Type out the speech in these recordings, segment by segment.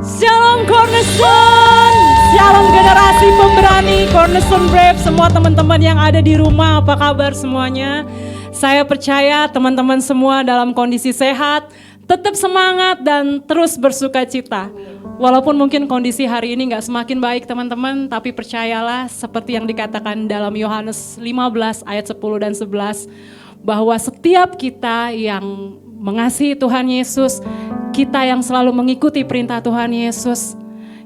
Shalom Cornerstone, shalom generasi pemberani Cornerstone Brave, semua teman-teman yang ada di rumah, apa kabar semuanya? Saya percaya teman-teman semua dalam kondisi sehat, tetap semangat dan terus bersuka cita. Walaupun mungkin kondisi hari ini gak semakin baik teman-teman, tapi percayalah seperti yang dikatakan dalam Yohanes 15 ayat 10 dan 11, bahwa setiap kita yang mengasihi Tuhan Yesus, kita yang selalu mengikuti perintah Tuhan Yesus,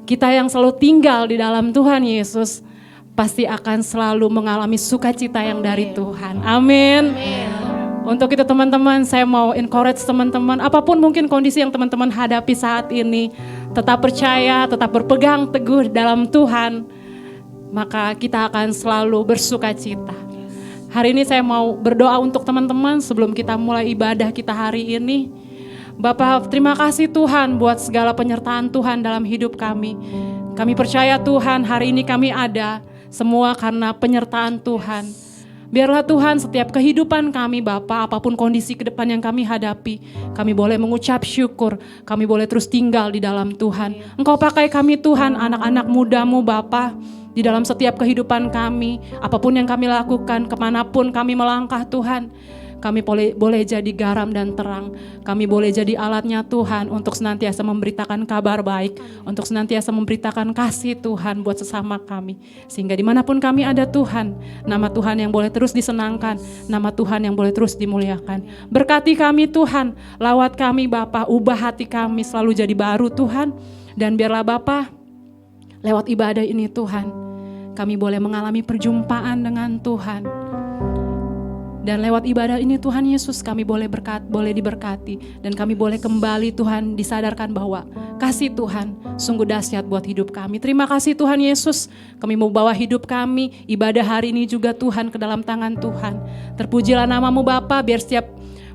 kita yang selalu tinggal di dalam Tuhan Yesus, pasti akan selalu mengalami sukacita yang dari Tuhan. Amin. Untuk itu teman-teman, saya mau encourage teman-teman, apapun mungkin kondisi yang teman-teman hadapi saat ini, tetap percaya, tetap berpegang teguh dalam Tuhan, maka kita akan selalu bersukacita. Hari ini saya mau berdoa untuk teman-teman sebelum kita mulai ibadah kita hari ini. Bapak, terima kasih Tuhan buat segala penyertaan Tuhan dalam hidup kami. Kami percaya Tuhan hari ini kami ada semua karena penyertaan Tuhan. Biarlah Tuhan setiap kehidupan kami Bapak, apapun kondisi ke depan yang kami hadapi, kami boleh mengucap syukur, kami boleh terus tinggal di dalam Tuhan. Engkau pakai kami Tuhan, anak-anak muda-Mu Bapak, di dalam setiap kehidupan kami, apapun yang kami lakukan, kemanapun kami melangkah Tuhan. Kami boleh jadi garam dan terang. Kami boleh jadi alatnya Tuhan untuk senantiasa memberitakan kabar baik. Untuk senantiasa memberitakan kasih Tuhan buat sesama kami. Sehingga dimanapun kami ada Tuhan, nama Tuhan yang boleh terus disenangkan. Nama Tuhan yang boleh terus dimuliakan. Berkati kami Tuhan, lawat kami Bapa, ubah hati kami selalu jadi baru Tuhan. Dan biarlah Bapa, lewat ibadah ini Tuhan, kami boleh mengalami perjumpaan dengan Tuhan. Dan lewat ibadah ini Tuhan Yesus kami boleh diberkati. Dan kami boleh kembali Tuhan disadarkan bahwa kasih Tuhan sungguh dahsyat buat hidup kami. Terima kasih Tuhan Yesus, kami mau bawa hidup kami, ibadah hari ini juga Tuhan ke dalam tangan Tuhan. Terpujilah nama-Mu Bapa, biar setiap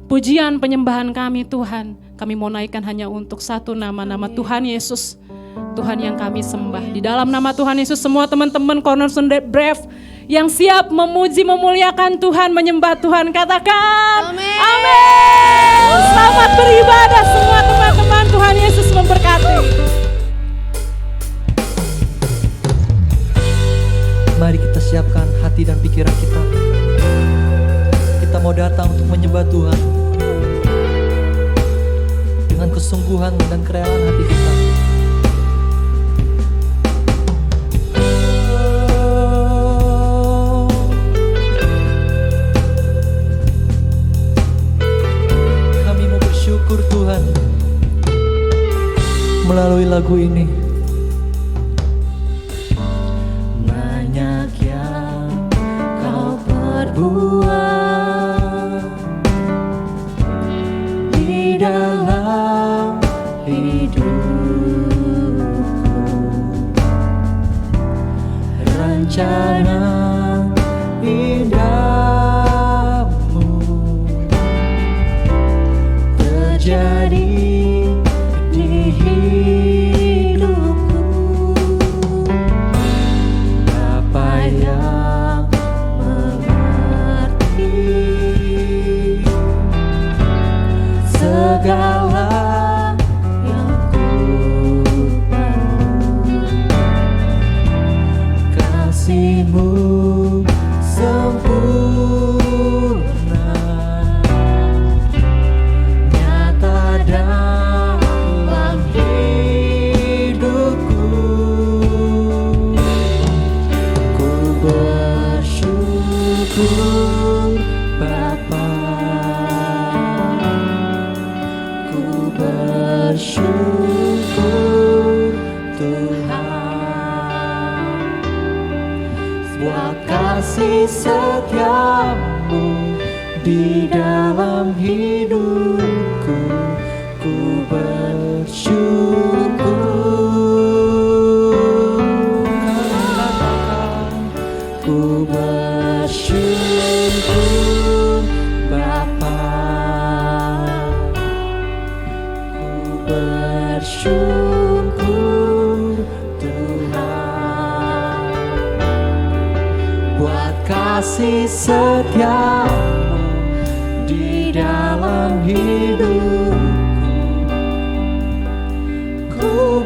pujian penyembahan kami Tuhan, kami mau naikkan hanya untuk satu nama Tuhan Yesus. Tuhan yang kami sembah. Di dalam nama Tuhan Yesus semua teman-teman Cornerstone Brave yang siap memuji, memuliakan Tuhan, menyembah Tuhan, katakan amin. Selamat beribadah semua teman-teman, Tuhan Yesus memberkati. Mari kita siapkan hati dan pikiran kita. Kita mau datang untuk menyembah Tuhan dengan kesungguhan dan kerelaan hati kita. Tuhan, melalui lagu ini banyak yang Kau perbuat di dalam hidupku, rencana indahmu jadi di hidupku. Apa yang mengerti segala yang ku perlu, kasih-Mu sempurna dalam hidupku. Ku bersyukur Bapa, ku bersyukur Tuhan, buat kasih setia-Mu di dalam hidupku. Ku bersyukur, ku bersyukur Bapa, ku bersyukur Tuhan, buat kasih setia-Mu di dalam hidupku. Ku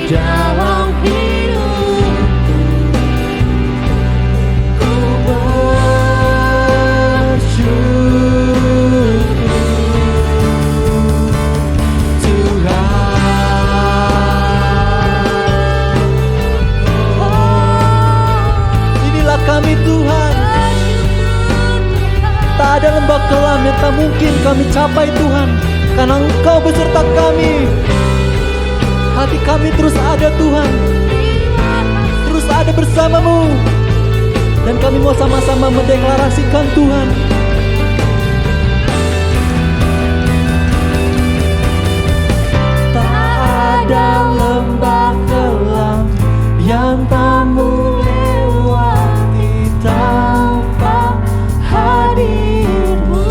dalam hidupku. Ku bersyukur Tuhan. Inilah kami Tuhan. Tak ada lembah kelam yang tak mungkin kami capai Tuhan, karena Engkau beserta kami. Hati kami terus ada Tuhan, terus ada bersamamu. Dan kami mau sama-sama mendeklarasikan Tuhan. Tak ada lembah kelam yang kamu lewati tanpa hadirmu.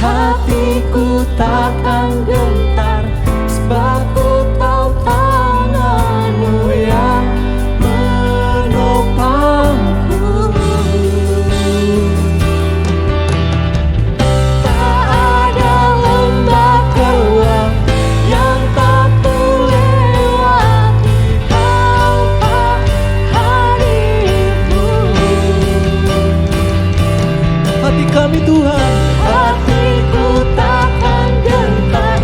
Hatiku takkan gentar, sebab ku tahu tanganmu yang menopangku. Tak ada lembah kelam yang tak kulewati tanpa hadirmu. Hati kami Tuhan, hatiku takkan gentar,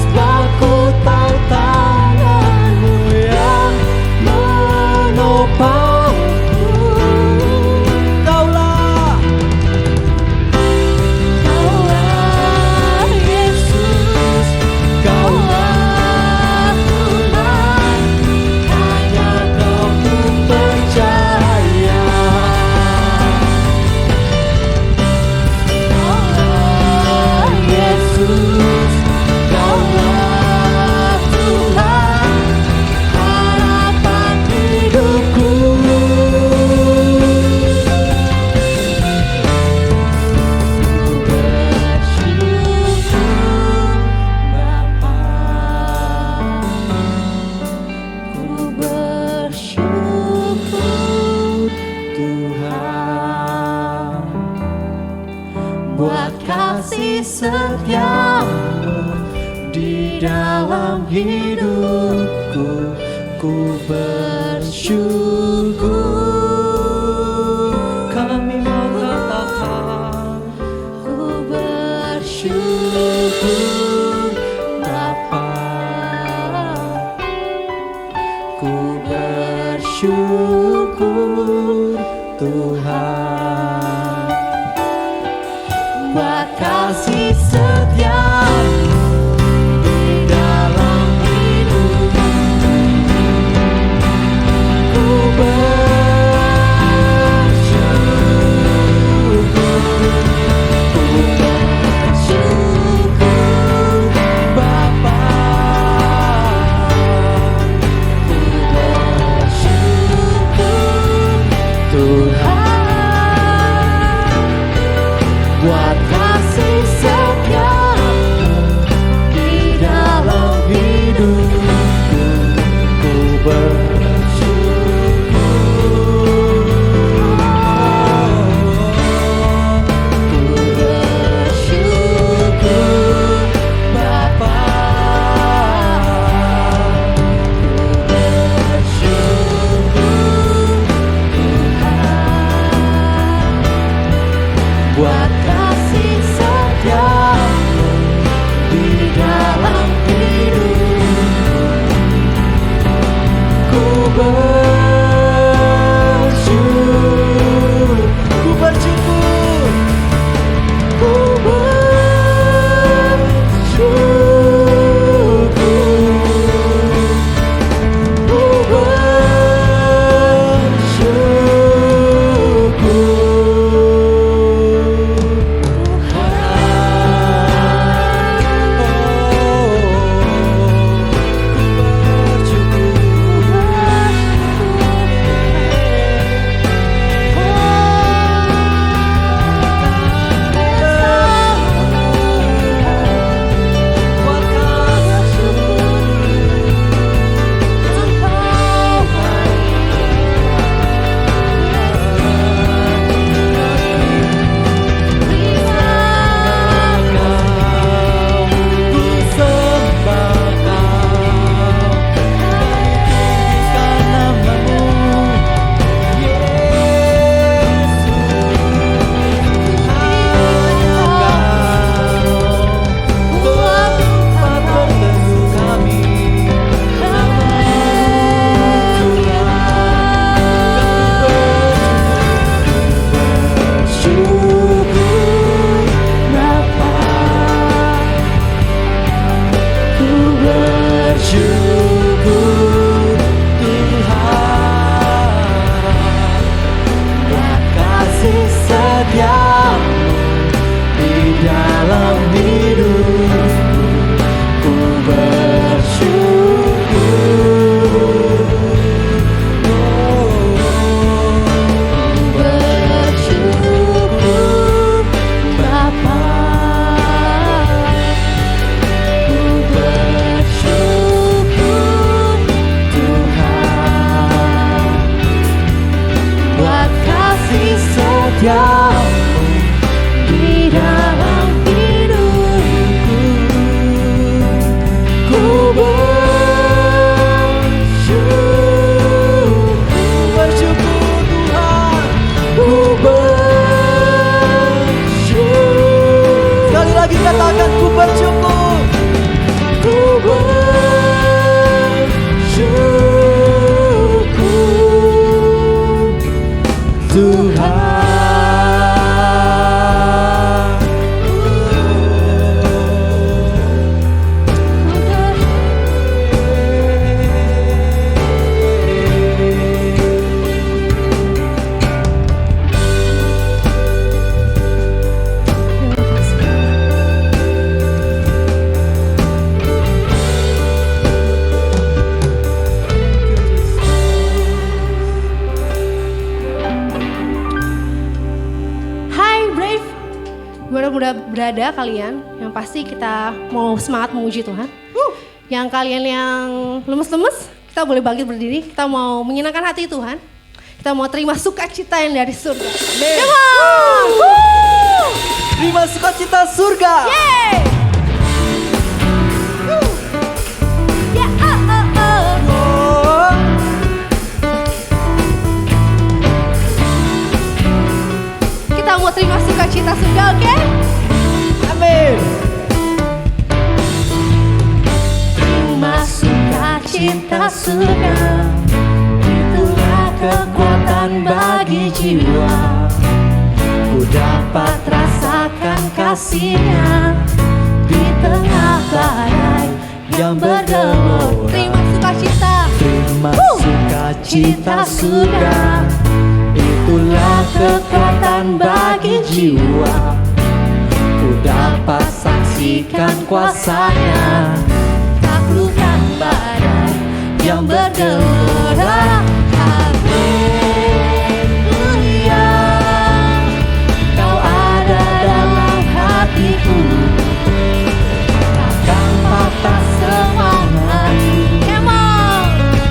sebab ku tahu tanganmu yang menopangku. Kaulah Yesus, Kaulah Tuhan, hanya Kau ku percaya. Yesus, Kaulah Tuhan, harapan hidupku. Ku bersyukur Tuhan, buat kasih setiamu di dalam hidupku. Ku bersyukur, kami mau katakan, ku bersyukur Bapa, ku bersyukur Tuhan, buat kasih setiamu di dalam hidupku. Ku bersyukur Bapa, ku bersyukur Tuhan, buat kasih setiamu di dalam hidupku. Ku bersyukur Bapa, ku bersyukur Tuhan, buat kasih setiamu di dalam hidupku. Ku bersyukur, ku bersyukur, ku bersyukur, ku bersyukur bersyukur Tuhan buat kasih setiamu di dalam hidupku. Ku bersyukur, bersyukur Bapa, ku bersyukur Tuhan buat kasih setiamu di dalam hidupku. Ku bersyukur Tuhan, ku bersyukur. Sekali lagi katakan ku bersyukur, ku bersyukur Tuhan. Hai Brave, mudah berada kalian. Yang pasti kita mau semangat memuji Tuhan. Yang kalian yang lemes-lemes, kita boleh bangkit berdiri. Kita mau menyenangkan hati Tuhan. Kita mau terima sukacita yang dari surga. Amin. Come on! Terima sukacita surga. Yeay! Ya, Oh. Kita mau terima sukacita surga, oke? Amin. Terima sukacita surga, itulah kekuatan bagi jiwa. Ku dapat Rasakan kasih-Nya di tengah badai yang bergelora. Terima sukacita. terima sukacita surga. Itulah kekuatan bagi jiwa. Ku dapat saksikan kuasa-Nya Taklukkan badai yang bergelora. Haleluya, Kau ada dalam hatiku. Takkan patah semangatku. Come on.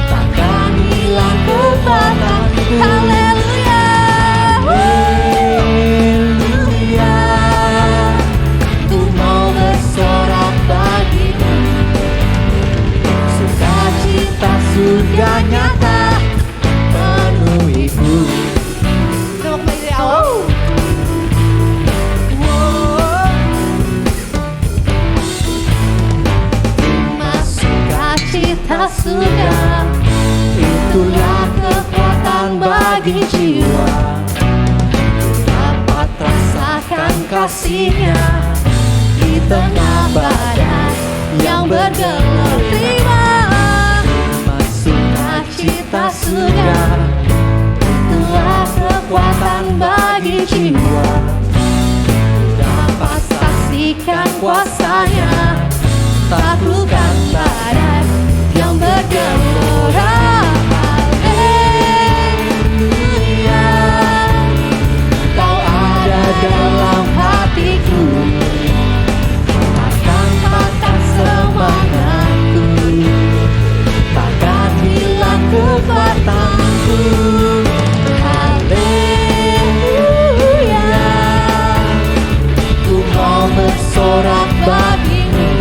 Takkan hilang kekuatanku. Haleluya. Haleluya, Ku mau bersorak bagimu. sukacita surga nyata penuhiku. Kita mau kembali dari awal. Terima sukacita surga, Itulah kekuatan bagi jiwa. dapat rasakan kasih-Nya Di tengah badai yang bergelora. Terima sukacita surga. itulah kekuatan bagi jiwa. Dapat saksikan kuasa-Nya, taklukkan badai yang bergelora. Haleluya, Kau ada dalam hatiku. Takkan patah semangatku. Takkan hilang kekuatanku. Haleluya, Ku mau bersorak bagimu.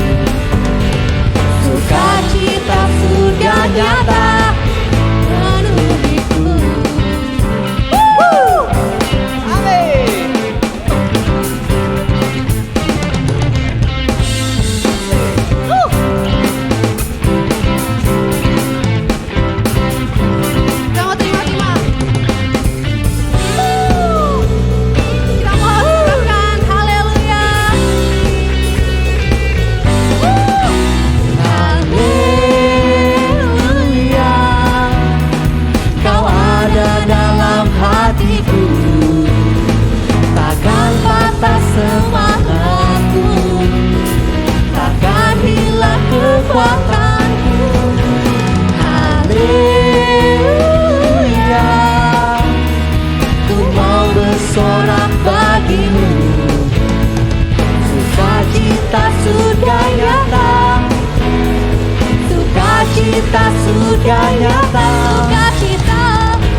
Sukacita sudah nyata,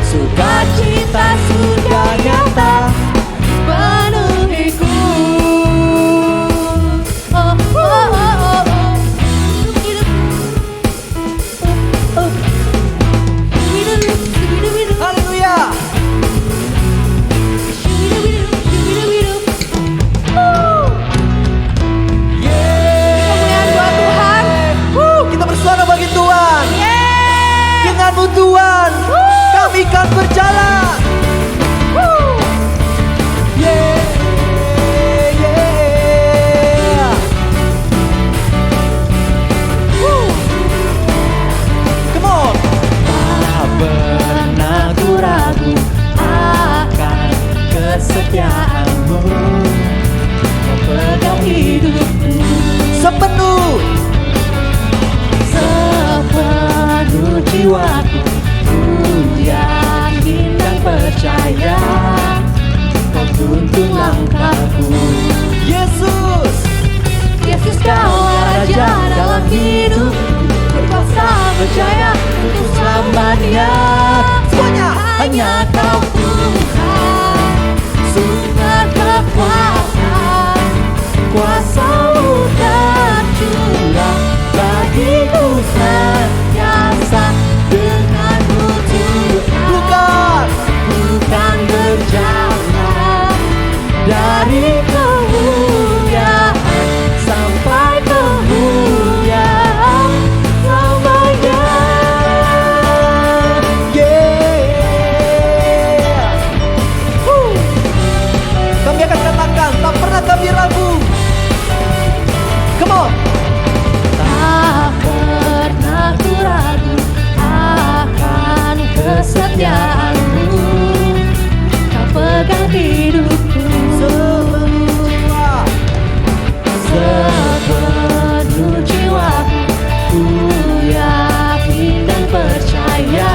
sukacita sudah nyata, penuhiku. haleluya. Kemuliaan buat Tuhan. Kita bersuara bagi Tuhan. Denganmu Tuhan, kami akan berjalan. Yeah, yeah. Come on. Tak pernah ku ragu akan kesetiaanmu, kau pegang hidupku sepenuh jiwaku. Ku yakin dan percaya kau tuntun langkahku. Yesus, Yesus kau raja dalam hidup, berkuasa berjaya untuk selamanya. semuanya Hanya kau Tuhan, sumber kekuatan, kuasa-Mu tercurah bagiku senantiasa. Denganmu Tuhan, bukan berjalan dari kemuliaan sampai kemuliaan selamanya. yeah. Kami akan katakan tak pernah kami ragu. Come on. Tak pernah ku ragu akan kesetiaanmu, kau pegang hidupku sepenuh jiwaku. Ku yakin dan percaya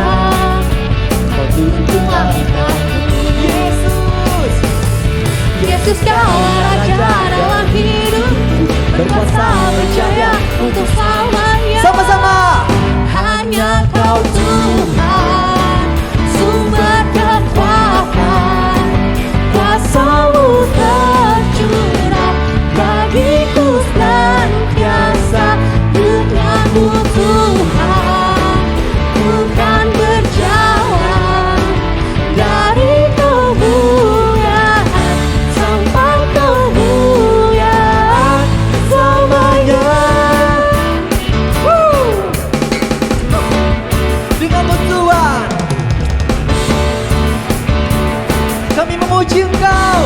kau tuntun langkahku. Yesus, Yesus kau raja dalam hidupku, berkuasa berjaya untuk selamanya. sama-sama. Hanya kau Tuhan, sumber kekuatan, kuasa-Mu tercurah bagiku senantiasa. Denganmu Tuhan, bukan berjalan dari kemuliaan sampai kemuliaan selamanya. Denganmu Tuhan, kami memuji Engkau.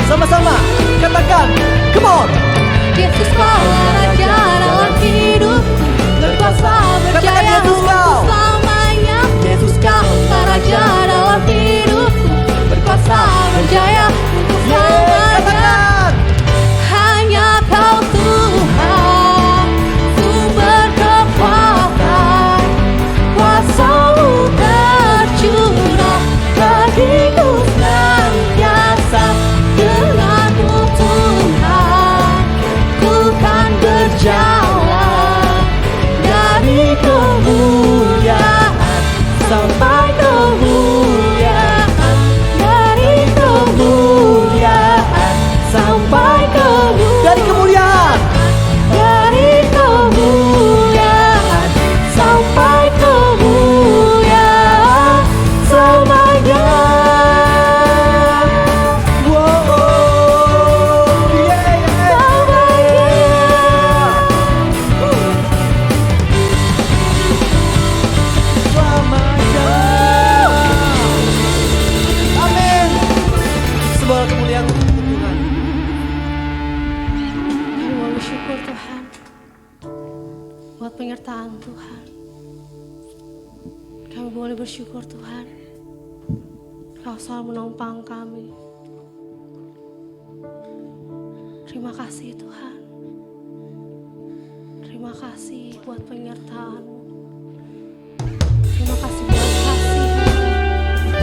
Sama-sama katakan, come on. Yesus kau raja dalam hidupku, berkuasa berjaya Yesus untuk kau. selamanya. Yesus kau raja dalam hidupku, berkuasa berjaya untuk selamanya. Katakan. Hanya kau Tuhan, sumber kekuatan, kuasa-Mu tercurah bagiku senantiasa. Denganmu Tuhan, ku kan berjalan dari kemuliaan sampai kemuliaan, dari kemuliaan sampai kemuliaan, Dari kemuliaan dari kemuliaan sampai kemuliaan selamanya. wow, yeah, selamanya. Amin. Sebuah kemuliaan untuk Tuhan. Kami mau bersyukur Tuhan buat penyertaan Tuhan. Kami boleh bersyukur Tuhan, Kau selalu menopang kami. Terima kasih Tuhan. Terima kasih buat penyertaan-Mu. Terima kasih buat kasih-Mu.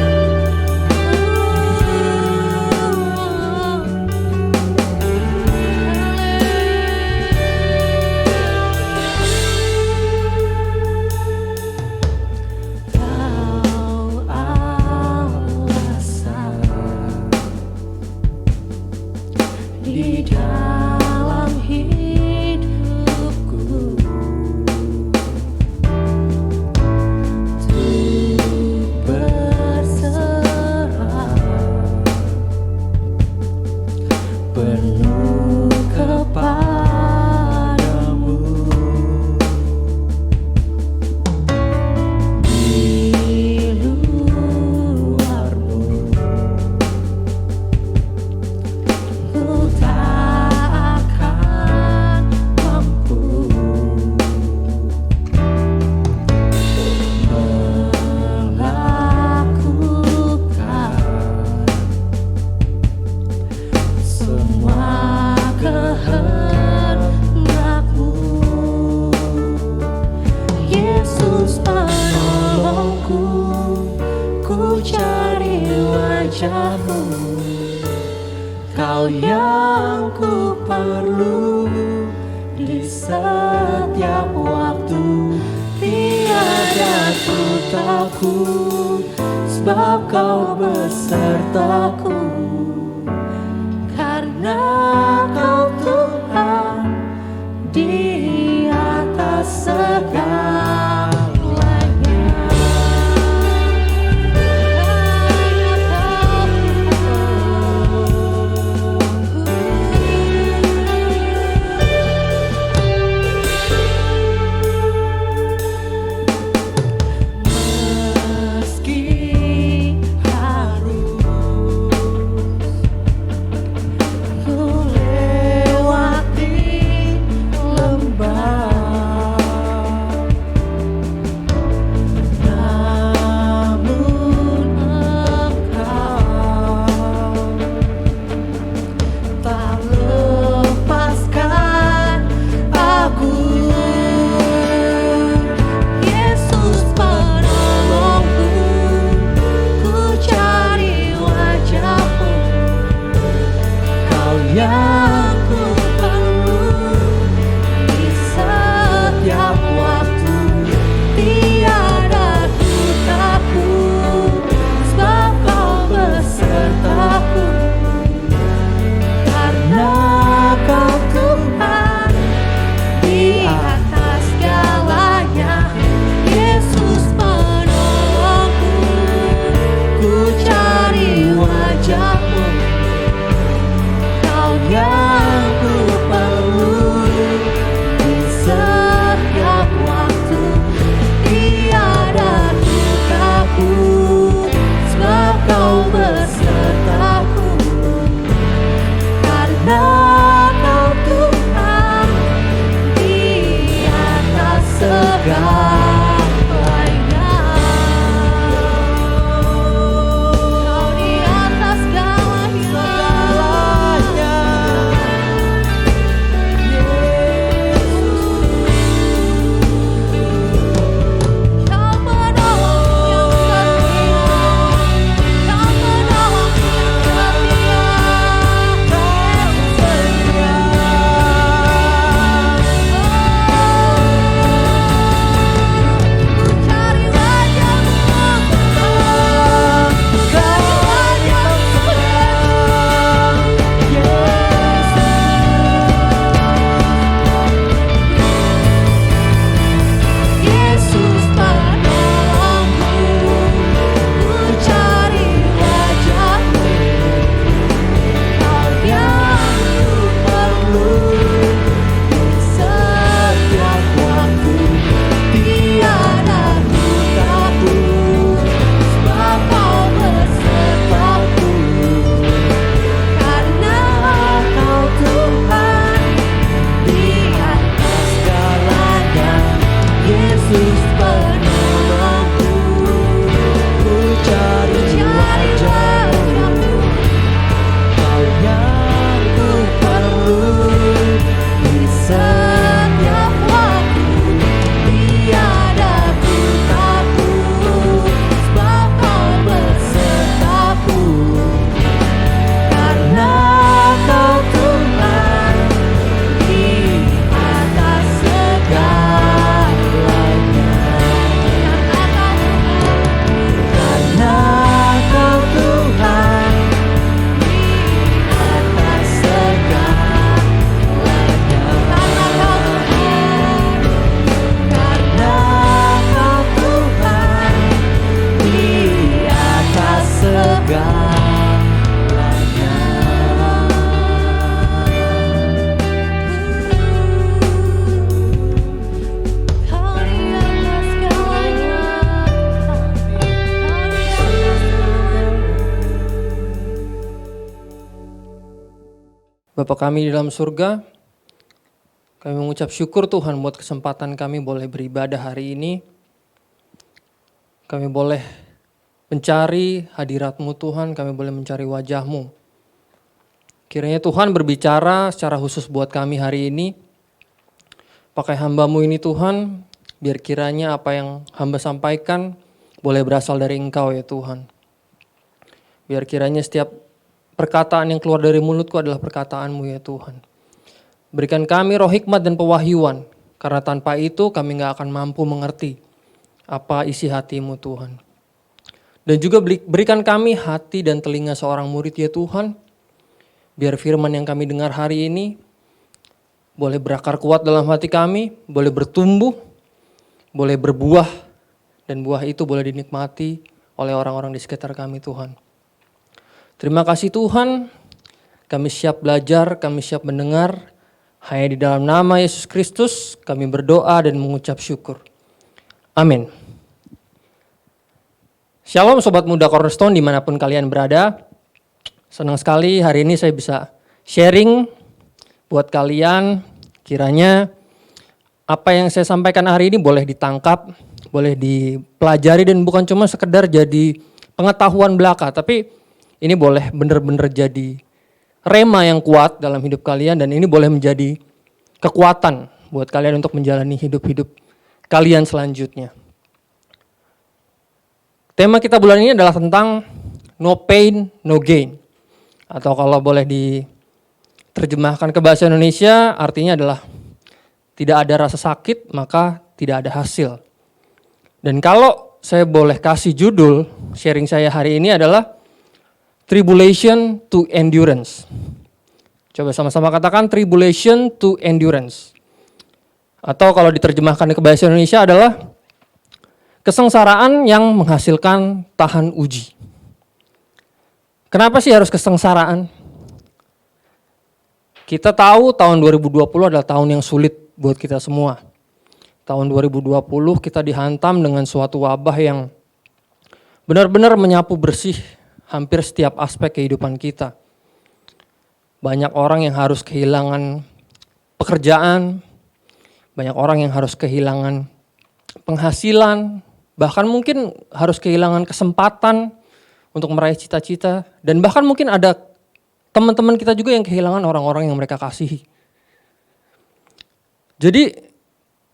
wajah-Mu. Kau yang ku perlu di setiap waktu. Tiada ku takut, sebab Kau besertaku. Karena Kau Tuhan di atas segalanya. Bapa kami di dalam surga, kami mengucap syukur Tuhan buat kesempatan kami boleh beribadah hari ini. Kami boleh mencari hadirat-Mu Tuhan, kami boleh mencari wajah-Mu. Kiranya Tuhan berbicara secara khusus buat kami hari ini. Pakai hamba-Mu ini Tuhan, biar kiranya apa yang hamba sampaikan boleh berasal dari Engkau ya Tuhan. Biar kiranya setiap perkataan yang keluar dari mulutku adalah perkataan-Mu ya Tuhan. Berikan kami roh hikmat dan pewahyuan, karena tanpa itu kami gak akan mampu mengerti apa isi hati-Mu Tuhan. Dan juga berikan kami hati dan telinga seorang murid ya Tuhan, biar firman yang kami dengar hari ini boleh berakar kuat dalam hati kami, boleh bertumbuh, boleh berbuah, dan buah itu boleh dinikmati oleh orang-orang di sekitar kami Tuhan. Terima kasih Tuhan, kami siap belajar, kami siap mendengar. Hanya di dalam nama Yesus Kristus kami berdoa dan mengucap syukur. Amin. Shalom Sobat Muda Cornerstone dimanapun kalian berada. Senang sekali hari ini saya bisa sharing buat kalian. Kiranya apa yang saya sampaikan hari ini boleh ditangkap, boleh dipelajari dan bukan cuma sekedar jadi pengetahuan belaka, tapi ini boleh benar-benar jadi rema yang kuat dalam hidup kalian dan ini boleh menjadi kekuatan buat kalian untuk menjalani hidup-hidup kalian selanjutnya. Tema kita bulan ini adalah tentang no pain, no gain. Atau kalau boleh diterjemahkan ke bahasa Indonesia, artinya adalah tidak ada rasa sakit, maka tidak ada hasil. Dan kalau saya boleh kasih judul sharing saya hari ini adalah Tribulation to Endurance. Coba sama-sama katakan Tribulation to Endurance. Atau kalau diterjemahkan ke bahasa Indonesia adalah kesengsaraan yang menghasilkan tahan uji. Kenapa sih harus kesengsaraan? Kita tahu tahun 2020 adalah tahun yang sulit buat kita semua. Tahun 2020 kita dihantam dengan suatu wabah yang benar-benar menyapu bersih hampir setiap aspek kehidupan kita. Banyak orang yang harus kehilangan pekerjaan, banyak orang yang harus kehilangan penghasilan, bahkan mungkin harus kehilangan kesempatan untuk meraih cita-cita, dan bahkan mungkin ada teman-teman kita juga yang kehilangan orang-orang yang mereka kasihi. Jadi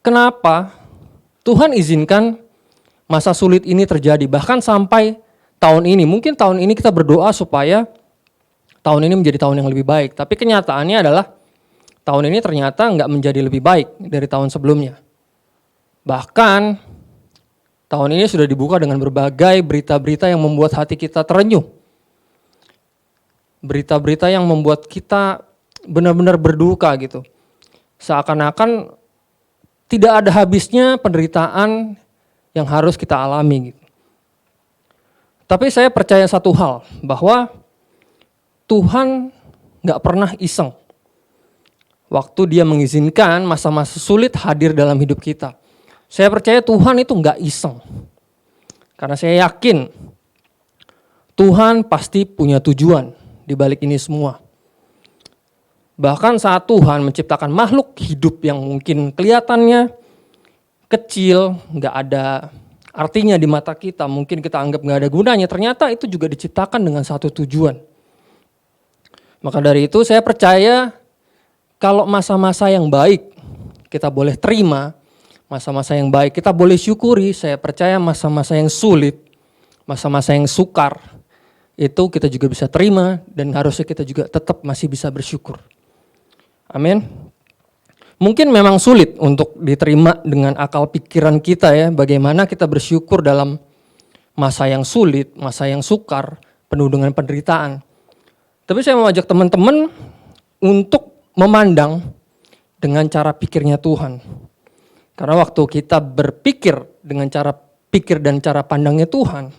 kenapa Tuhan izinkan masa sulit ini terjadi, bahkan sampai tahun ini. Mungkin tahun ini kita berdoa supaya tahun ini menjadi tahun yang lebih baik, tapi kenyataannya adalah tahun ini ternyata nggak menjadi lebih baik dari tahun sebelumnya. Bahkan tahun ini sudah dibuka dengan berbagai berita-berita yang membuat hati kita terenyuh. Berita-berita yang membuat kita benar-benar berduka gitu. Seakan-akan tidak ada habisnya penderitaan yang harus kita alami gitu. Tapi saya percaya satu hal, bahwa Tuhan gak pernah iseng. Waktu Dia mengizinkan masa-masa sulit hadir dalam hidup kita, saya percaya Tuhan itu gak iseng. Karena saya yakin Tuhan pasti punya tujuan di balik ini semua. Bahkan saat Tuhan menciptakan makhluk hidup yang mungkin kelihatannya kecil, gak ada artinya di mata kita, mungkin kita anggap gak ada gunanya, ternyata itu juga diciptakan dengan satu tujuan. Maka dari itu saya percaya kalau masa-masa yang baik kita boleh terima, masa-masa yang baik kita boleh syukuri, saya percaya masa-masa yang sulit, masa-masa yang sukar, itu kita juga bisa terima dan harusnya kita juga tetap masih bisa bersyukur. Amin. Mungkin memang sulit untuk diterima dengan akal pikiran kita ya, bagaimana kita bersyukur dalam masa yang sulit, masa yang sukar, penuh dengan penderitaan. Tapi saya mau ajak teman-teman untuk memandang dengan cara pikirnya Tuhan. Karena waktu kita berpikir dengan cara pikir dan cara pandangnya Tuhan,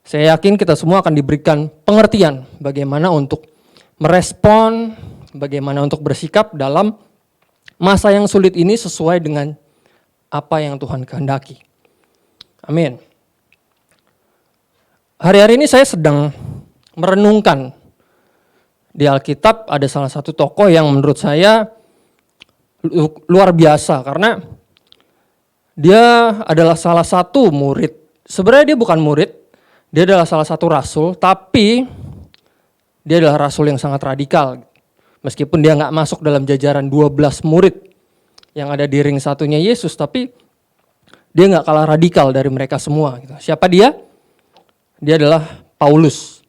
saya yakin kita semua akan diberikan pengertian bagaimana untuk merespon, bagaimana untuk bersikap dalam masa yang sulit ini sesuai dengan apa yang Tuhan kehendaki. Amin. Hari-hari ini saya sedang merenungkan di Alkitab ada salah satu tokoh yang menurut saya luar biasa karena dia adalah salah satu murid. Sebenarnya dia bukan murid, dia adalah salah satu rasul, tapi dia adalah rasul yang sangat radikal. Meskipun dia nggak masuk dalam jajaran 12 murid yang ada di ring satunya Yesus, tapi dia nggak kalah radikal dari mereka semua. Siapa dia? Dia adalah Paulus.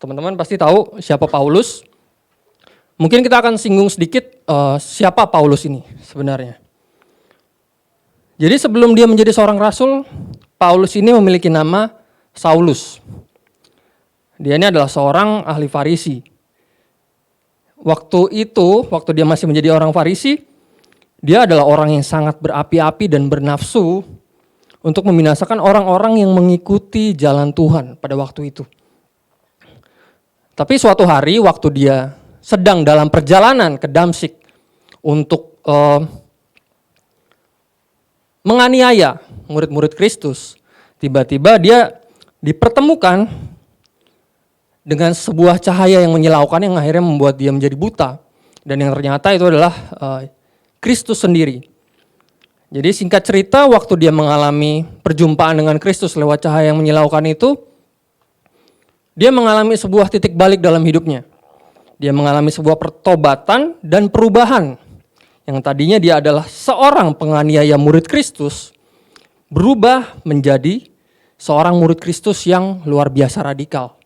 teman-teman pasti tahu siapa Paulus. Mungkin kita akan singgung sedikit siapa Paulus ini sebenarnya. Jadi sebelum dia menjadi seorang rasul, Paulus ini memiliki nama Saulus. Dia ini adalah seorang ahli Farisi. Waktu dia masih menjadi orang Farisi, dia adalah orang yang sangat berapi-api dan bernafsu untuk membinasakan orang-orang yang mengikuti jalan Tuhan pada waktu itu. Tapi suatu hari waktu dia sedang dalam perjalanan ke Damsyik untuk menganiaya murid-murid Kristus, tiba-tiba dia dipertemukan dengan sebuah cahaya yang menyilaukan yang akhirnya membuat dia menjadi buta. Dan yang ternyata itu adalah Kristus sendiri. Jadi singkat cerita, waktu dia mengalami perjumpaan dengan Kristus lewat cahaya yang menyilaukan itu, dia mengalami sebuah titik balik dalam hidupnya. Dia mengalami sebuah pertobatan dan perubahan. Yang tadinya dia adalah seorang penganiaya murid Kristus, berubah menjadi seorang murid Kristus yang luar biasa radikal.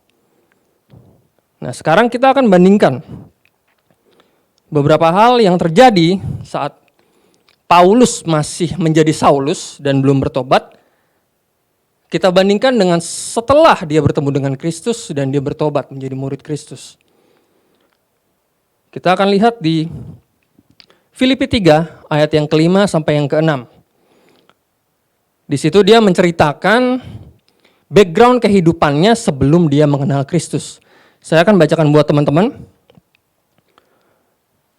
Nah, sekarang kita akan bandingkan beberapa hal yang terjadi saat Paulus masih menjadi Saulus dan belum bertobat. Kita bandingkan dengan setelah dia bertemu dengan Kristus dan dia bertobat menjadi murid Kristus. Kita akan lihat di Filipi 3 ayat yang ke-5 sampai yang ke-6. Di situ dia menceritakan background kehidupannya sebelum dia mengenal Kristus. Saya akan bacakan buat teman-teman.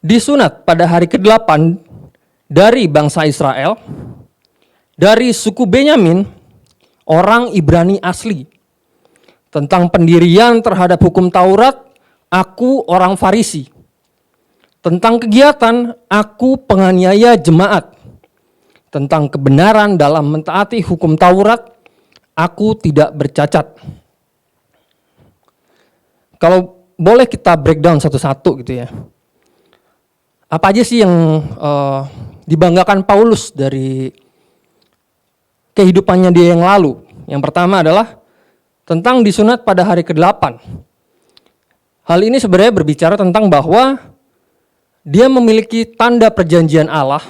Disunat pada hari ke-8 dari bangsa Israel, dari suku Benyamin, orang Ibrani asli. Tentang pendirian terhadap hukum Taurat, aku orang Farisi. Tentang kegiatan, aku penganiaya jemaat. Tentang kebenaran dalam mentaati hukum Taurat, aku tidak bercacat. Kalau boleh kita breakdown satu-satu gitu ya. Apa aja sih yang dibanggakan Paulus dari kehidupannya dia yang lalu? Yang pertama adalah tentang disunat pada hari ke-8. Hal ini sebenarnya berbicara tentang bahwa dia memiliki tanda perjanjian Allah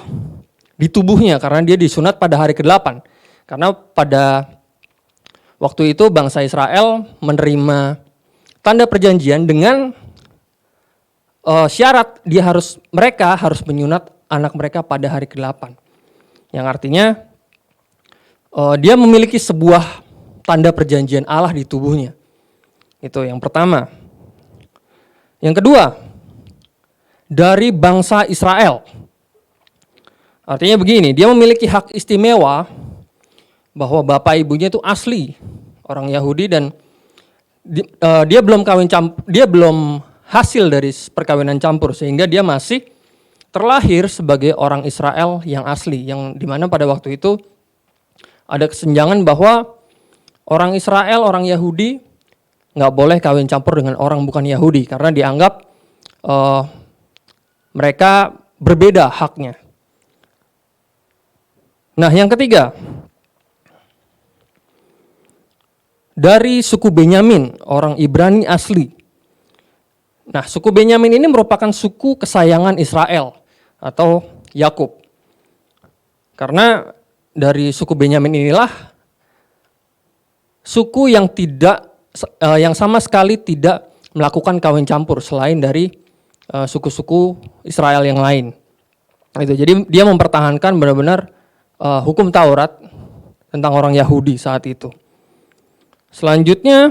di tubuhnya karena dia disunat pada hari ke-8. Karena pada waktu itu bangsa Israel menerima tanda perjanjian dengan syarat mereka harus menyunat anak mereka pada hari ke-8. Yang artinya dia memiliki sebuah tanda perjanjian Allah di tubuhnya. Itu yang pertama. Yang kedua, dari bangsa Israel. Artinya begini, dia memiliki hak istimewa bahwa bapak ibunya itu asli orang Yahudi dan dia belum hasil dari perkawinan campur sehingga dia masih terlahir sebagai orang Israel yang asli, yang dimana pada waktu itu ada kesenjangan bahwa orang Israel, orang Yahudi nggak boleh kawin campur dengan orang bukan Yahudi karena dianggap mereka berbeda haknya. Nah, yang ketiga, dari suku Benyamin, orang Ibrani asli. Nah, suku Benyamin ini merupakan suku kesayangan Israel atau Yakub. Karena dari suku Benyamin inilah suku yang sama sekali tidak melakukan kawin campur selain dari suku-suku Israel yang lain. Jadi dia mempertahankan benar-benar hukum Taurat tentang orang Yahudi saat itu. Selanjutnya,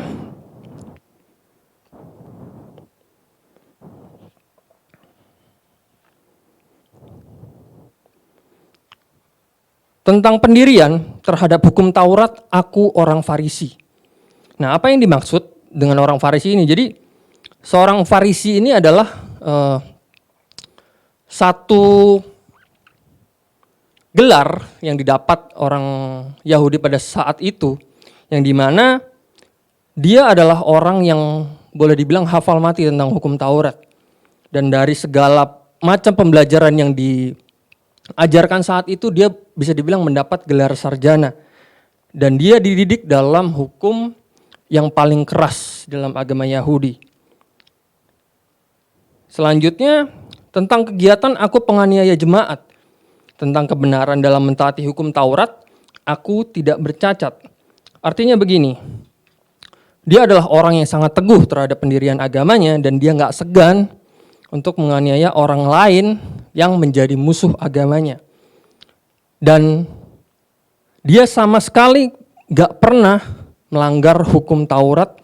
tentang pendirian terhadap hukum Taurat, aku orang Farisi. Nah, apa yang dimaksud dengan orang Farisi ini? Jadi, seorang Farisi ini adalah satu gelar yang didapat orang Yahudi pada saat itu, yang dimana dia adalah orang yang boleh dibilang hafal mati tentang hukum Taurat. Dan dari segala macam pembelajaran yang diajarkan saat itu, dia bisa dibilang mendapat gelar sarjana. Dan dia dididik dalam hukum yang paling keras dalam agama Yahudi. Selanjutnya, tentang kegiatan aku penganiaya jemaat. Tentang kebenaran dalam mentaati hukum Taurat, aku tidak bercacat. Artinya begini, dia adalah orang yang sangat teguh terhadap pendirian agamanya dan dia nggak segan untuk menganiaya orang lain yang menjadi musuh agamanya. Dan dia sama sekali nggak pernah melanggar hukum Taurat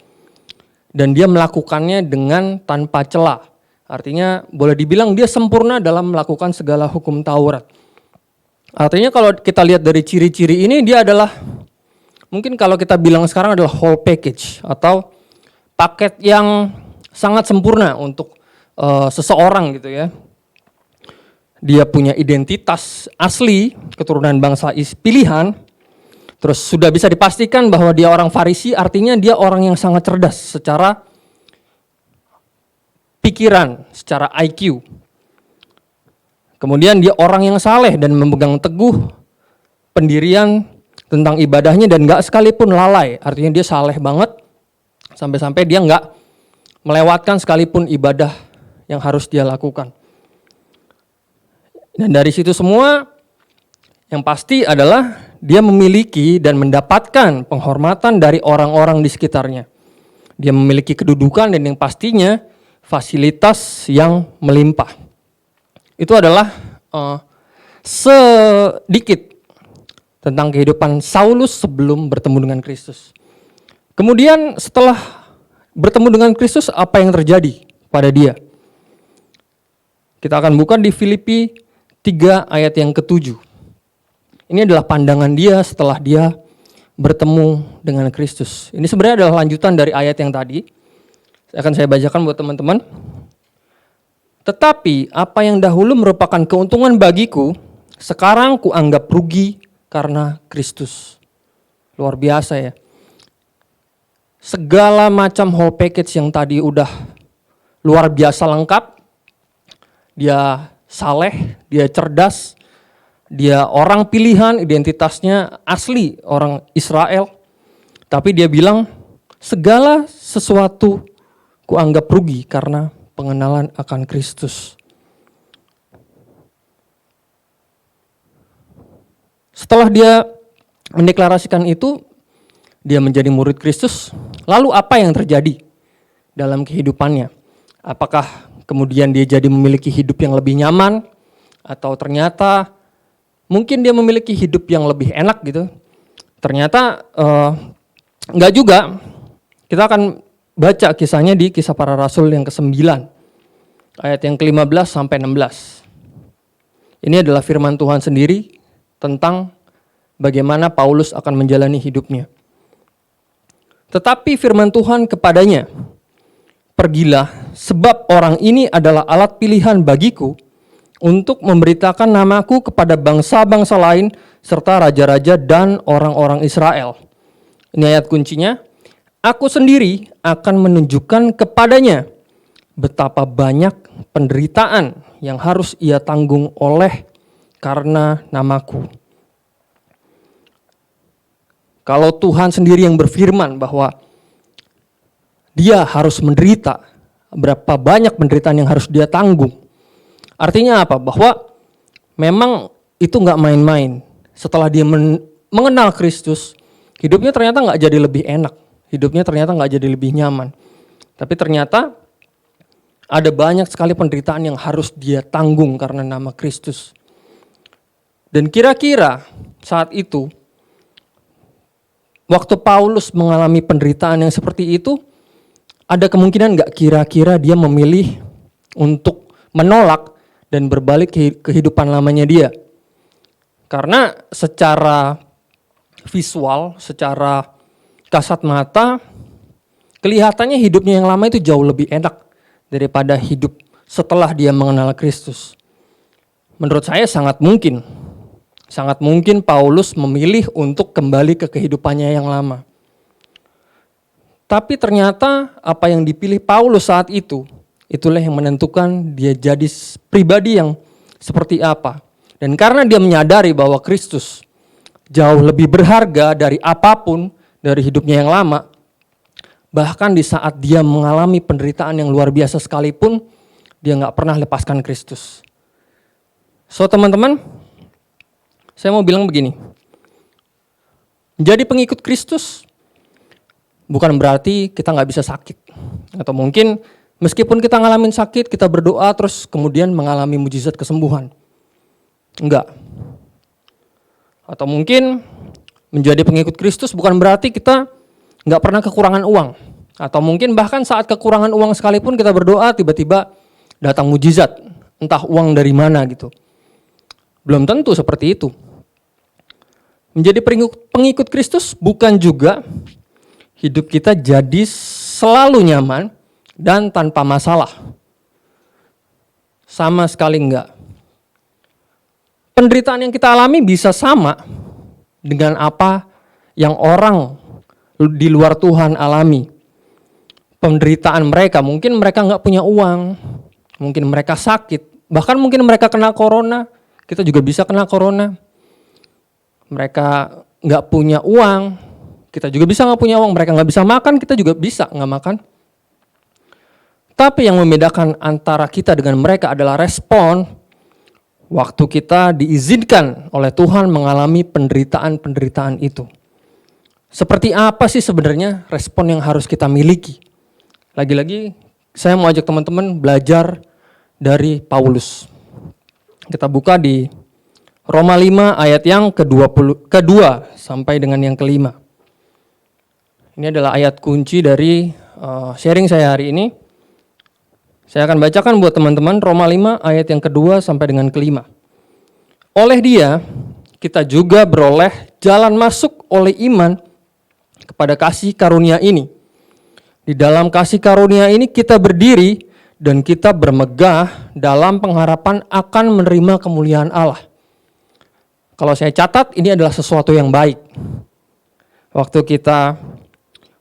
dan dia melakukannya dengan tanpa celah. Artinya boleh dibilang dia sempurna dalam melakukan segala hukum Taurat. Artinya kalau kita lihat dari ciri-ciri ini, dia adalah, mungkin kalau kita bilang sekarang adalah whole package atau paket yang sangat sempurna untuk seseorang gitu ya. Dia punya identitas asli, keturunan bangsa pilihan, terus sudah bisa dipastikan bahwa dia orang Farisi, artinya dia orang yang sangat cerdas secara pikiran, secara IQ. Kemudian dia orang yang saleh dan memegang teguh pendirian tentang ibadahnya dan gak sekalipun lalai. Artinya dia saleh banget, sampai-sampai dia gak melewatkan sekalipun ibadah yang harus dia lakukan. Dan dari situ semua, yang pasti adalah dia memiliki dan mendapatkan penghormatan dari orang-orang di sekitarnya. Dia memiliki kedudukan dan yang pastinya fasilitas yang melimpah. Itu adalah sedikit tentang kehidupan Saulus sebelum bertemu dengan Kristus. Kemudian setelah bertemu dengan Kristus, apa yang terjadi pada dia? Kita akan buka di Filipi 3 ayat yang ke-7. Ini adalah pandangan dia setelah dia bertemu dengan Kristus. Ini sebenarnya adalah lanjutan dari ayat yang tadi. Akan saya bacakan buat teman-teman. Tetapi apa yang dahulu merupakan keuntungan bagiku, sekarang kuanggap rugi karena Kristus. Luar biasa ya. Segala macam whole package yang tadi udah luar biasa lengkap. Dia saleh, dia cerdas, dia orang pilihan, identitasnya asli orang Israel. Tapi dia bilang, segala sesuatu kuanggap rugi karena pengenalan akan Kristus. Setelah dia mendeklarasikan itu, dia menjadi murid Kristus. Lalu apa yang terjadi dalam kehidupannya? Apakah kemudian dia jadi memiliki hidup yang lebih nyaman, atau ternyata mungkin dia memiliki hidup yang lebih enak gitu? Ternyata enggak juga. Kita akan baca kisahnya di Kisah Para Rasul yang ke-9, ayat yang ke-15 sampai 16. Ini adalah firman Tuhan sendiri tentang bagaimana Paulus akan menjalani hidupnya. Tetapi firman Tuhan kepadanya, pergilah, sebab orang ini adalah alat pilihan bagiku untuk memberitakan namaku kepada bangsa-bangsa lain serta raja-raja dan orang-orang Israel. Ini ayat kuncinya. Aku sendiri akan menunjukkan kepadanya betapa banyak penderitaan yang harus ia tanggung oleh karena namaku. Kalau Tuhan sendiri yang berfirman bahwa dia harus menderita, berapa banyak penderitaan yang harus dia tanggung. Artinya apa? Bahwa memang itu nggak main-main. Setelah dia mengenal Kristus, hidupnya ternyata nggak jadi lebih enak. Hidupnya ternyata nggak jadi lebih nyaman. Tapi ternyata ada banyak sekali penderitaan yang harus dia tanggung karena nama Kristus. Dan kira-kira saat itu, waktu Paulus mengalami penderitaan yang seperti itu, ada kemungkinan nggak kira-kira dia memilih untuk menolak dan berbalik ke kehidupan lamanya dia? Karena secara visual, secara kasat mata, kelihatannya hidupnya yang lama itu jauh lebih enak daripada hidup setelah dia mengenal Kristus. Menurut saya sangat mungkin Paulus memilih untuk kembali ke kehidupannya yang lama. Tapi ternyata apa yang dipilih Paulus saat itu, itulah yang menentukan dia jadi pribadi yang seperti apa. Dan karena dia menyadari bahwa Kristus jauh lebih berharga dari apapun dari hidupnya yang lama, bahkan di saat dia mengalami penderitaan yang luar biasa sekalipun, dia nggak pernah lepaskan Kristus. So teman-teman, saya mau bilang begini, menjadi pengikut Kristus bukan berarti kita nggak bisa sakit. Atau mungkin meskipun kita ngalamin sakit, kita berdoa terus kemudian mengalami mujizat kesembuhan. Enggak. Atau mungkin menjadi pengikut Kristus bukan berarti kita nggak pernah kekurangan uang. Atau mungkin bahkan saat kekurangan uang sekalipun kita berdoa tiba-tiba datang mujizat. Entah uang dari mana gitu. Belum tentu seperti itu. Menjadi pengikut Kristus bukan juga hidup kita jadi selalu nyaman dan tanpa masalah. Sama sekali enggak. Penderitaan yang kita alami bisa sama dengan apa yang orang di luar Tuhan alami. Penderitaan mereka, mungkin mereka nggak punya uang, mungkin mereka sakit, bahkan mungkin mereka kena corona, kita juga bisa kena corona. Mereka nggak punya uang, kita juga bisa nggak punya uang. Mereka nggak bisa makan, kita juga bisa nggak makan. Tapi yang membedakan antara kita dengan mereka adalah respon waktu kita diizinkan oleh Tuhan mengalami penderitaan-penderitaan itu. Seperti apa sih sebenarnya respon yang harus kita miliki? Lagi-lagi saya mau ajak teman-teman belajar dari Paulus. Kita buka di Roma 5 ayat yang kedua sampai dengan yang kelima. Ini adalah ayat kunci dari sharing saya hari ini. Saya akan bacakan buat teman-teman Roma 5 ayat yang kedua sampai dengan kelima. Oleh Dia, kita juga beroleh jalan masuk oleh iman kepada kasih karunia ini. Di dalam kasih karunia ini kita berdiri dan kita bermegah dalam pengharapan akan menerima kemuliaan Allah. Kalau saya catat, ini adalah sesuatu yang baik. Waktu kita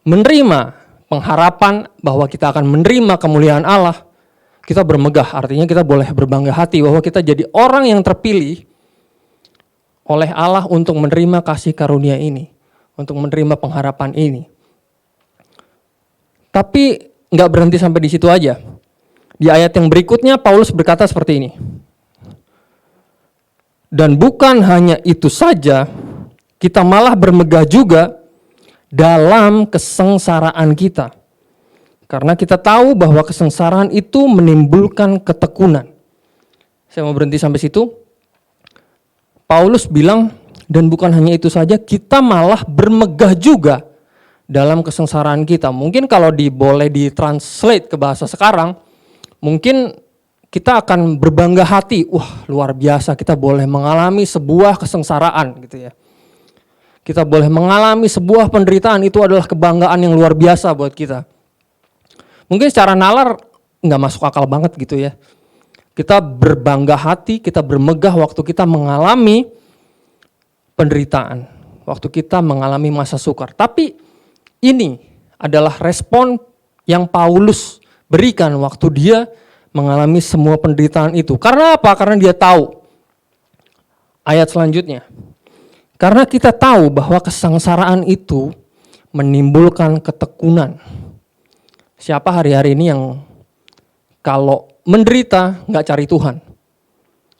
menerima pengharapan bahwa kita akan menerima kemuliaan Allah, kita bermegah, artinya kita boleh berbangga hati bahwa kita jadi orang yang terpilih oleh Allah untuk menerima kasih karunia ini, untuk menerima pengharapan ini. Tapi nggak berhenti sampai di situ aja. Di ayat yang berikutnya Paulus berkata seperti ini. Dan bukan hanya itu saja, kita malah bermegah juga dalam kesengsaraan kita. Karena kita tahu bahwa kesengsaraan itu menimbulkan ketekunan. Saya mau berhenti sampai situ. Paulus bilang, dan bukan hanya itu saja, kita malah bermegah juga dalam kesengsaraan kita. Mungkin kalau boleh ditranslate ke bahasa sekarang, mungkin kita akan berbangga hati. Wah, luar biasa, kita boleh mengalami sebuah kesengsaraan gitu ya. Kita boleh mengalami sebuah penderitaan, itu adalah kebanggaan yang luar biasa buat kita. Mungkin secara nalar nggak masuk akal banget gitu ya. Kita berbangga hati, kita bermegah waktu kita mengalami penderitaan, waktu kita mengalami masa sukar. Tapi ini adalah respon yang Paulus berikan waktu dia mengalami semua penderitaan itu. Karena apa? Karena dia tahu. Ayat selanjutnya. Karena kita tahu bahwa kesengsaraan itu menimbulkan ketekunan. Siapa hari-hari ini yang kalau menderita nggak cari Tuhan?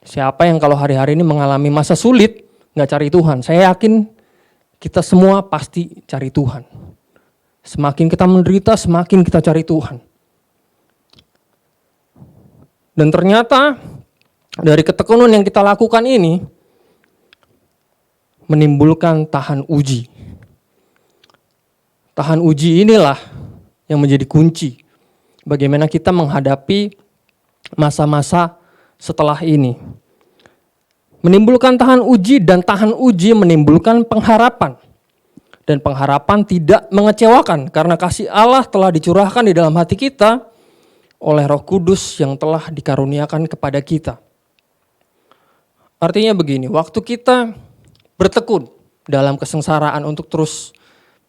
Siapa yang kalau hari-hari ini mengalami masa sulit nggak cari Tuhan? Saya yakin kita semua pasti cari Tuhan. Semakin kita menderita, semakin kita cari Tuhan. Dan ternyata dari ketekunan yang kita lakukan ini menimbulkan tahan uji. Tahan uji inilah yang menjadi kunci bagaimana kita menghadapi masa-masa setelah ini. Menimbulkan tahan uji, dan tahan uji menimbulkan pengharapan. Dan pengharapan tidak mengecewakan karena kasih Allah telah dicurahkan di dalam hati kita oleh Roh Kudus yang telah dikaruniakan kepada kita. Artinya begini, waktu kita bertekun dalam kesengsaraan untuk terus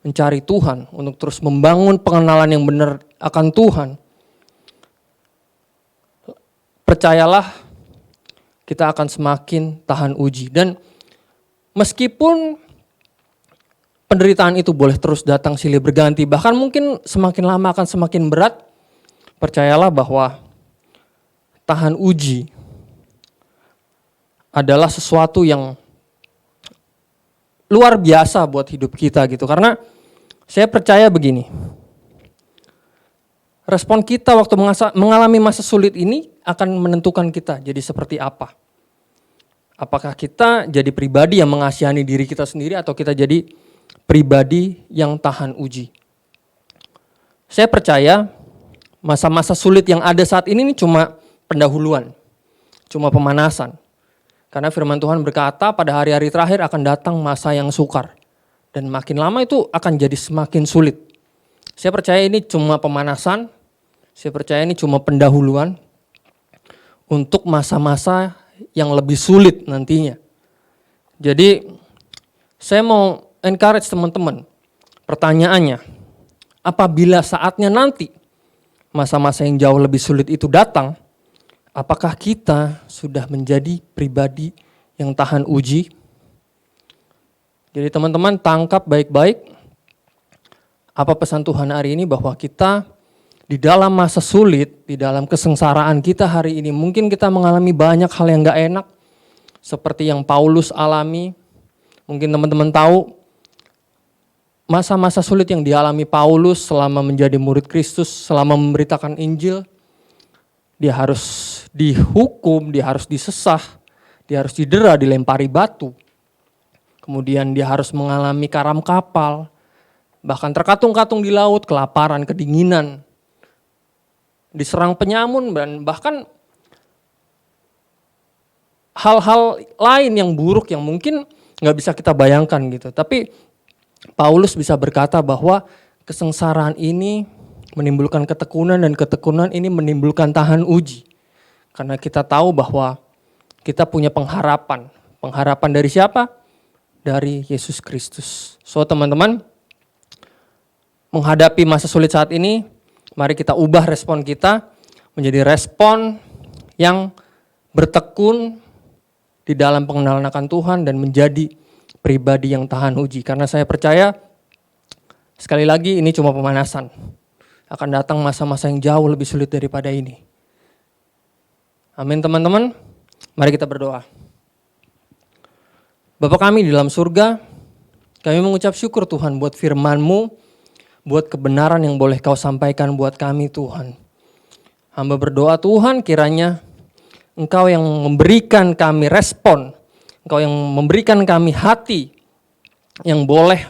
mencari Tuhan, untuk terus membangun pengenalan yang benar akan Tuhan, percayalah kita akan semakin tahan uji. Dan meskipun penderitaan itu boleh terus datang silih berganti, bahkan mungkin semakin lama akan semakin berat, percayalah bahwa tahan uji adalah sesuatu yang luar biasa buat hidup kita gitu. Karena saya percaya begini, respon kita waktu mengalami masa sulit ini akan menentukan kita jadi seperti apa. Apakah kita jadi pribadi yang mengasihani diri kita sendiri atau kita jadi pribadi yang tahan uji. Saya percaya masa-masa sulit yang ada saat ini cuma pendahuluan, cuma pemanasan. Karena firman Tuhan berkata pada hari-hari terakhir akan datang masa yang sukar. Dan makin lama itu akan jadi semakin sulit. Saya percaya ini cuma pemanasan, saya percaya ini cuma pendahuluan untuk masa-masa yang lebih sulit nantinya. Jadi saya mau encourage teman-teman. Pertanyaannya, apabila saatnya nanti masa-masa yang jauh lebih sulit itu datang, apakah kita sudah menjadi pribadi yang tahan uji? Jadi teman-teman tangkap baik-baik apa pesan Tuhan hari ini, bahwa kita di dalam masa sulit, di dalam kesengsaraan kita hari ini, mungkin kita mengalami banyak hal yang gak enak, seperti yang Paulus alami. Mungkin teman-teman tahu, masa-masa sulit yang dialami Paulus selama menjadi murid Kristus, selama memberitakan Injil, dia harus dihukum, dia harus disesah, dia harus didera, dilempari batu. Kemudian dia harus mengalami karam kapal, bahkan terkatung-katung di laut, kelaparan, kedinginan, diserang penyamun, dan bahkan hal-hal lain yang buruk yang mungkin gak bisa kita bayangkan gitu. Tapi Paulus bisa berkata bahwa kesengsaraan ini menimbulkan ketekunan, dan ketekunan ini menimbulkan tahan uji. Karena kita tahu bahwa kita punya pengharapan. Pengharapan dari siapa? Dari Yesus Kristus. So teman-teman, menghadapi masa sulit saat ini, mari kita ubah respon kita menjadi respon yang bertekun di dalam pengenalan akan Tuhan dan menjadi pribadi yang tahan uji. Karena saya percaya, sekali lagi ini cuma pemanasan. Akan datang masa-masa yang jauh lebih sulit daripada ini. Amin teman-teman. Mari kita berdoa. Bapa kami di dalam surga, kami mengucap syukur Tuhan buat firman-Mu, buat kebenaran yang boleh Kau sampaikan buat kami Tuhan. Hamba berdoa Tuhan, kiranya Engkau yang memberikan kami respon, Engkau yang memberikan kami hati yang boleh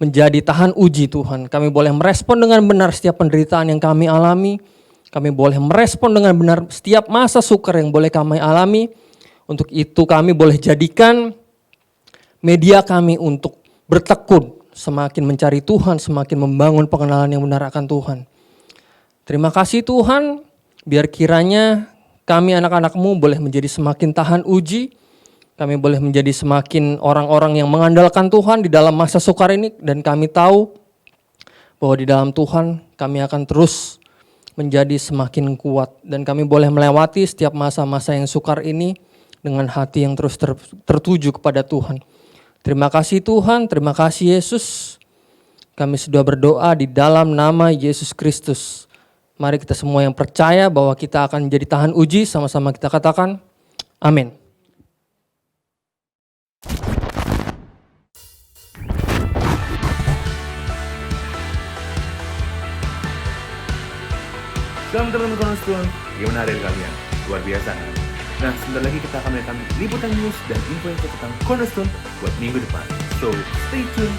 menjadi tahan uji Tuhan. Kami boleh merespon dengan benar setiap penderitaan yang kami alami. Kami boleh merespon dengan benar setiap masa sukar yang boleh kami alami. Untuk itu kami boleh jadikan media kami untuk bertekun, semakin mencari Tuhan, semakin membangun pengenalan yang benar akan Tuhan. Terima kasih Tuhan, biar kiranya kami anak-anak-Mu boleh menjadi semakin tahan uji. Kami boleh menjadi semakin orang-orang yang mengandalkan Tuhan di dalam masa sukar ini. Dan kami tahu bahwa di dalam Tuhan kami akan terus menjadi semakin kuat. Dan kami boleh melewati setiap masa-masa yang sukar ini dengan hati yang terus tertuju kepada Tuhan. Terima kasih Tuhan, terima kasih Yesus. Kami sudah berdoa di dalam nama Yesus Kristus. Mari kita semua yang percaya bahwa kita akan menjadi tahan uji, sama-sama kita katakan, amin. Selamat teman-teman Cornerstone, gimana hari kalian? Luar biasa kan? Nah, sebentar lagi kita akan melihat liputan news dan info tentang Cornerstone buat minggu depan. So, stay tune.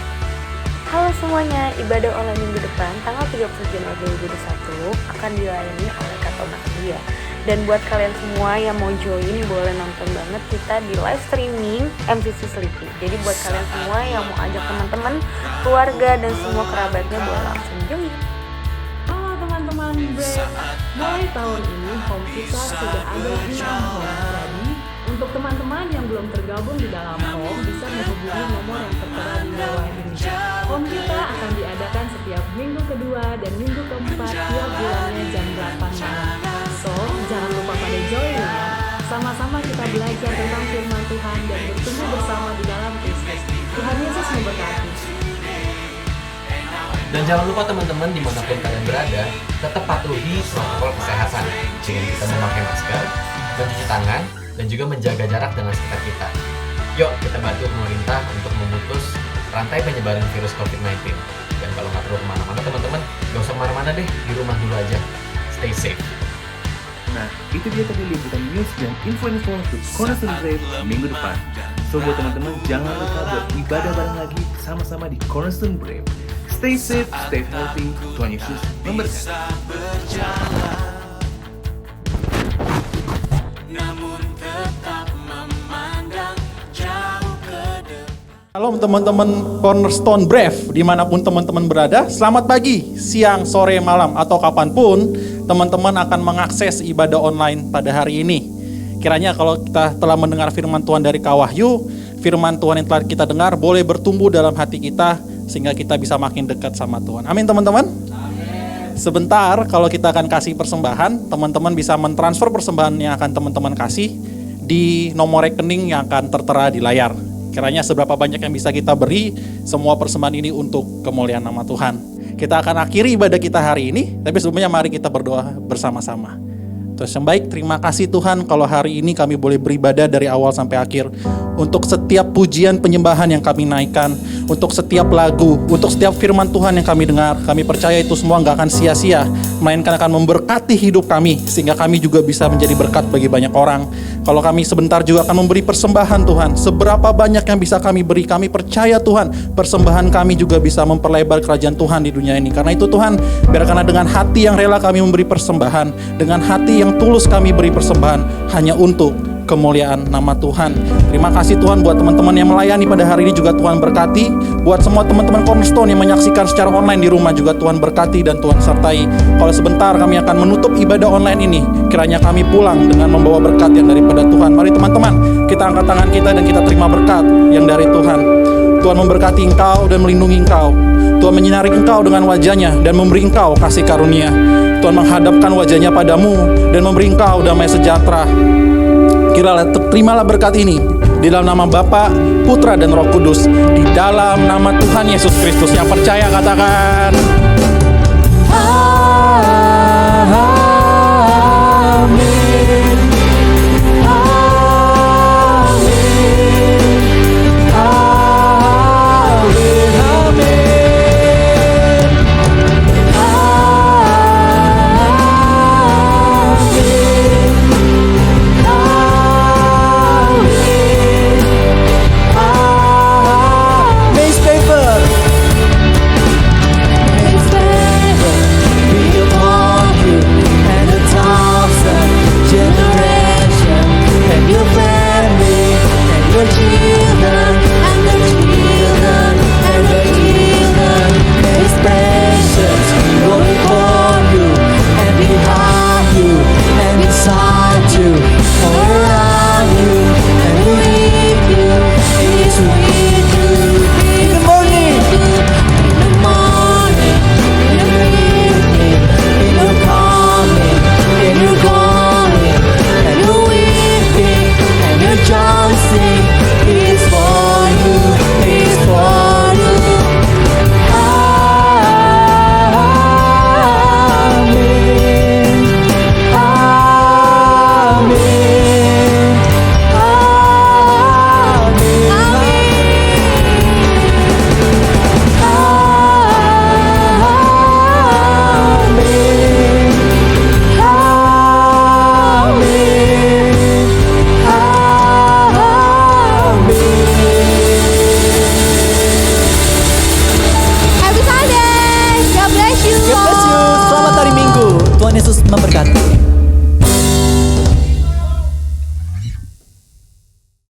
Halo semuanya, ibadah online minggu depan tanggal 30 Januari 2021 akan dilayani oleh Katolika Dia. Dan buat kalian semua yang mau join, boleh nonton banget kita di live streaming MCC Sleepy. Jadi buat kalian semua yang mau ajak teman-teman, keluarga, dan semua kerabatnya boleh langsung join. Halo teman-teman Brave, mulai tahun ini home kita sudah ada 6 home. Jadi untuk teman-teman yang belum tergabung di dalam home bisa menghubungi nomor yang tertera di bawah ini. Home kita akan diadakan setiap minggu kedua dan minggu keempat tiap bulannya jam 8 malam. So jangan lupa pada join ya. Sama-sama kita belajar tentang firman Tuhan dan bertumbuh bersama di dalam Kristus. Tuhan Yesus memberkati. Dan jangan lupa teman-teman dimanapun kalian berada, tetap patuhi protokol kesehatan dengan kita memakai masker, mencuci tangan, dan juga menjaga jarak dengan sekitar kita. Yuk kita bantu pemerintah untuk memutus rantai penyebaran virus COVID-19. Dan kalau nggak perlu kemana-mana teman-teman, nggak usah kemana-mana deh, di rumah dulu aja. Stay safe. Nah, itu dia tadi liputan news dan info-info untuk Cornerstone Brave minggu depan. So buat teman-teman, jangan lupa buat ibadah bareng lagi sama-sama di Cornerstone Brave. Stay safe, stay healthy, Tuhan Yesus memberkati. Halo teman-teman Cornerstone Brave, dimanapun teman-teman berada, selamat pagi, siang, sore, malam, atau kapanpun teman-teman akan mengakses ibadah online pada hari ini. Kiranya kalau kita telah mendengar firman Tuhan dari Kak Wahyu, firman Tuhan yang telah kita dengar boleh bertumbuh dalam hati kita, sehingga kita bisa makin dekat sama Tuhan. Amin teman-teman? Sebentar, kalau kita akan kasih persembahan, teman-teman bisa mentransfer persembahan yang akan teman-teman kasih di nomor rekening yang akan tertera di layar. Kiranya seberapa banyak yang bisa kita beri, semua persembahan ini untuk kemuliaan nama Tuhan. Kita akan akhiri ibadah kita hari ini, tapi sebelumnya mari kita berdoa bersama-sama. Terus yang baik, terima kasih Tuhan kalau hari ini kami boleh beribadah dari awal sampai akhir. Untuk setiap pujian penyembahan yang kami naikkan, untuk setiap lagu, untuk setiap firman Tuhan yang kami dengar, kami percaya itu semua gak akan sia-sia, melainkan akan memberkati hidup kami, sehingga kami juga bisa menjadi berkat bagi banyak orang. Kalau kami sebentar juga akan memberi persembahan Tuhan, seberapa banyak yang bisa kami beri, kami percaya Tuhan, persembahan kami juga bisa memperlebar kerajaan Tuhan di dunia ini. Karena itu Tuhan, biarkanlah dengan hati yang rela kami memberi persembahan, dengan hati yang tulus kami beri persembahan, hanya untuk kemuliaan nama Tuhan. Terima kasih Tuhan buat teman-teman yang melayani pada hari ini, juga Tuhan berkati. Buat semua teman-teman Cornerstone yang menyaksikan secara online di rumah, juga Tuhan berkati dan Tuhan sertai. Kalau sebentar kami akan menutup ibadah online ini, kiranya kami pulang dengan membawa berkat yang daripada Tuhan. Mari teman-teman, kita angkat tangan kita dan kita terima berkat yang dari Tuhan. Tuhan memberkati engkau dan melindungi engkau. Tuhan menyinari engkau dengan wajahnya dan memberi engkau kasih karunia. Tuhan menghadapkan wajahnya padamu dan memberi engkau damai sejahtera. Terimalah berkat ini di dalam nama Bapa, Putra dan Roh Kudus, di dalam nama Tuhan Yesus Kristus. Yang percaya katakan